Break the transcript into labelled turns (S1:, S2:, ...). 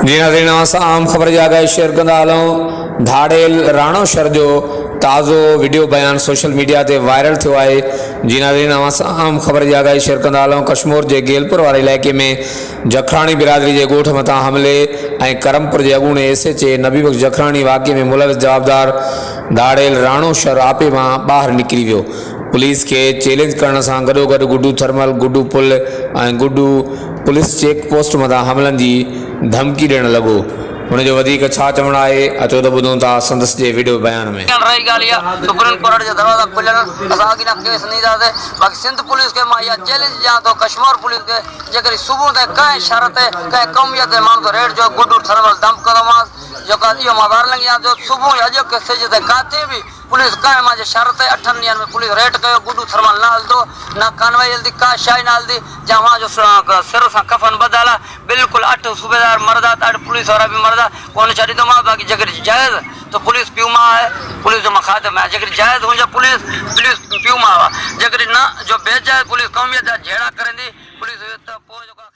S1: जी नाज़रीन, आम ख़बर जी आगाही शेयर कंदा हलूं। धाड़ेल राणोशर जो ताज़ो वीडियो बयान सोशल मीडिया ते वायरल थियो आहे। जी नाज़रीन, आम ख़बर जी आगाही शेयर कंदा हलूं। कश्मीर के गेलपुर वाले इलाइक़े में जखराणी बिरादरी के गोठ मथां हमले ऐं करमपुर के अगूणे SHA नबी बख्श जखराणी वाक़े में मुलविस जवाबदार धाड़ेल राणोशर आपे मां ॿाहिरि निकिरी वियो। पुलिस के चैलेंज करण सां गॾोगॾु गुड्डू थर्मल, गुड्डू पुल ऐं गुड्डू पुलिस चेक पोस्ट मथां हमलनि जी धमकी ॾियण लॻो। हुनजो वधीक छा चवणु आहे, अचो त ॿुधूं था संदसि जे वीडियो बयान में।
S2: रही ॻाल्हि आहे सुप्रीम कोर्ट जो दरवाज़ा खुलियल असां अॻियां केस नहीं दासे। बाक़ी सिंध पुलिस के मां इहा चैलेंज ॾियां थो कश्मीर पुलिस के, जेकॾहिं सुबुह ते कंहिं शहर ते कंहिं क़ौमियत जे माण्हू रेड जो गुड्डू थर्मल दम कंदोमांसि, जेको इहो मां वारलंगी आहे जो सुबुह अॼु के सिज ते काथे बि पुलिस कंहिं मां जे शहर ते 8 ॾींहंनि में पुलिस रेड कयो, गुड्डू थर्मल न हलंदो, न कानवाई हलंदी, का शइ न हलंदी। जहां जो सिर सां कफन ॿधल आहे, बिल्कुलु 8 सूबेदार मरदा, 8 पुलिस वारा बि मरदा, कोन छॾींदोमांसि। बाक़ी जेकॾहिं जाइज़ तो पुलिस प्यूमा है, पुलिस जो मखादम है। जेकॾहिं जायज़ हुजे पुलिस प्यूमा है, जेकॾहिं न जो बेजायज़ पुलिस क़ौमियत जा जहिड़ा करंदी पुलिस त पोइ जेको